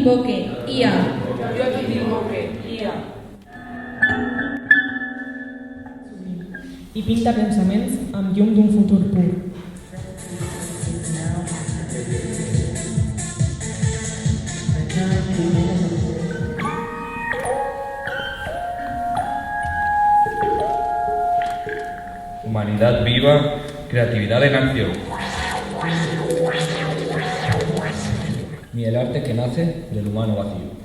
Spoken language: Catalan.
invoque, IA. Jo a qui t'invoque, IA. I pinta pensaments amb llum d'un futur pur. Humanidad viva, creatividad en acción. Ni el arte que nace del humano vacío.